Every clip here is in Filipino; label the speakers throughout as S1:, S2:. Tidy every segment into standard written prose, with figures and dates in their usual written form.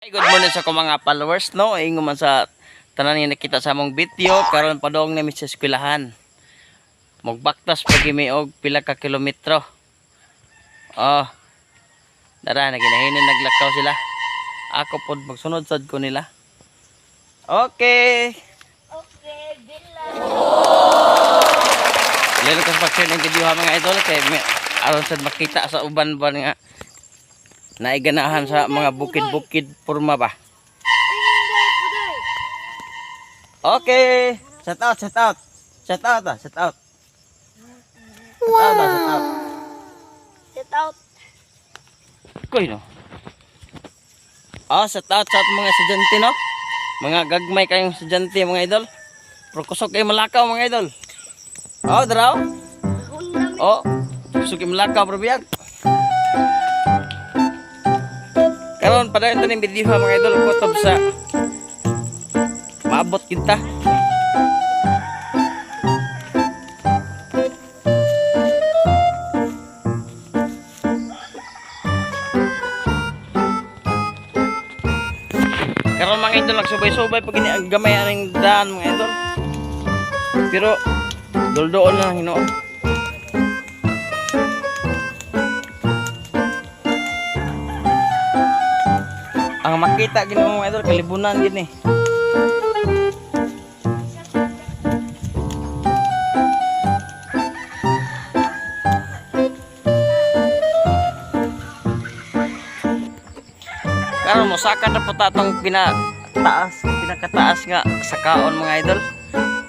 S1: Good morning sa ko mga followers, no? Ingon man sa tanan nga nakita sa among video karon padong na mi sa eskwelahan. Magbaktas pagi mi og pila ka kilometro. Oh. Dara na ginahinin naglakaw sila. Ako pod magsunod sad ko nila. Okay.
S2: Okay, bila.
S1: Lalo ka pa-share ng video ha mga idol kay aron sad makita sa uban ba nga naiganahan sa mga bukid-bukid porma ba. Okay. Shout out, shout out. Shout out, shout out. Wow. Shout out.
S2: Sit out.
S1: Koy no. Shout out sa mga estudyante no. Mga gagmay kayong estudyante mga idol. Pero kusog kayo malakaw mga idol. Daraw. Kusog kayo malakaw bro biyag. Karon padayon taning video ha mga idol kutob sa maabot kita. Karon mga idol nagsubay-subay pag ini ang gamay aning daan mga idol. Pero duldoon lang Hinoon. Ang makita gini mga idol kalibunan gini. Karon mo saka na po tatong pinakataas nga sa kaon mga idol.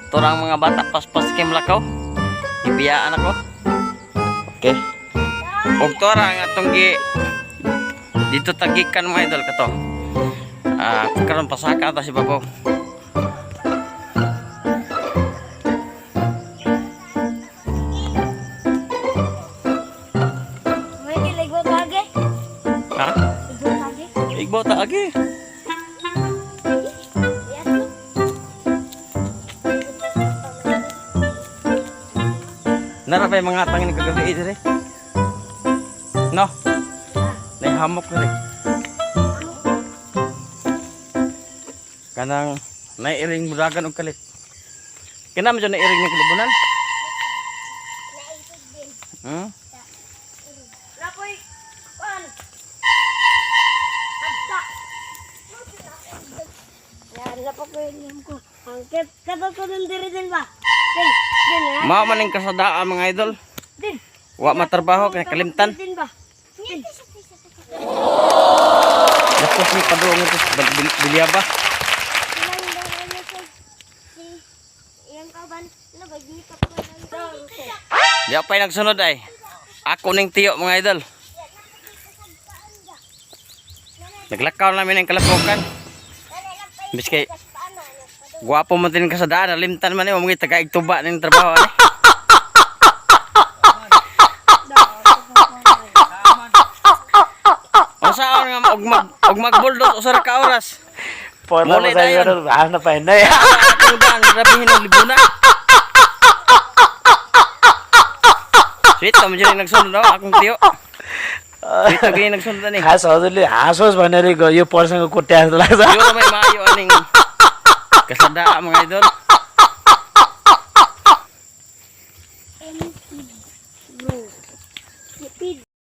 S1: Turang mga bata paspas kay Malakaw. Ibiyaan ako. Okay. Og turang atong dito tagikan mga idol kato. Karon pasaka ta si Babaw.
S2: May giligwa kage.
S1: Ha?
S2: Ligwa kage.
S1: Igbo ta agi. Nara pa yung mga tangin kagabi dire. No. Nay hamok na rin. Kanang nairing muragan og kalit. Kana man nairing ng kalibunan?
S2: Naisig din. Lapoy. Kuan. Abta. Yan, lapo ko yung ko. Ang kato ko ng diri din ba? Din.
S1: Mao man ning kasadaan mga idol.
S2: Din.
S1: Wa matrabaho kay kalimtan.
S2: Din ba? Din.
S1: Lapos ni padung ito bilyaba. Di pa nagsunod ay. Ako ning tiyo mga idol. Naglakaw namin ang kalapukan. Biskay guwapo man din kasadaan, limtan man ni mo mga taga-igtuba ning trabaho ani. Usaon nga og magbuldos usar ka oras.
S3: Porla mo sa iyo, ano pa yun na yan.
S1: Ang daan, rabihin ng libuna. Sweet, kami dyan yung nagsunod ako, akong tiyo. Sweet, kami yung nagsunod ani.
S3: Hasos भनेर यो पर्सँग कुट्या जस्तो लाग्छ
S1: Yo na may maayo aning kasada mga idol.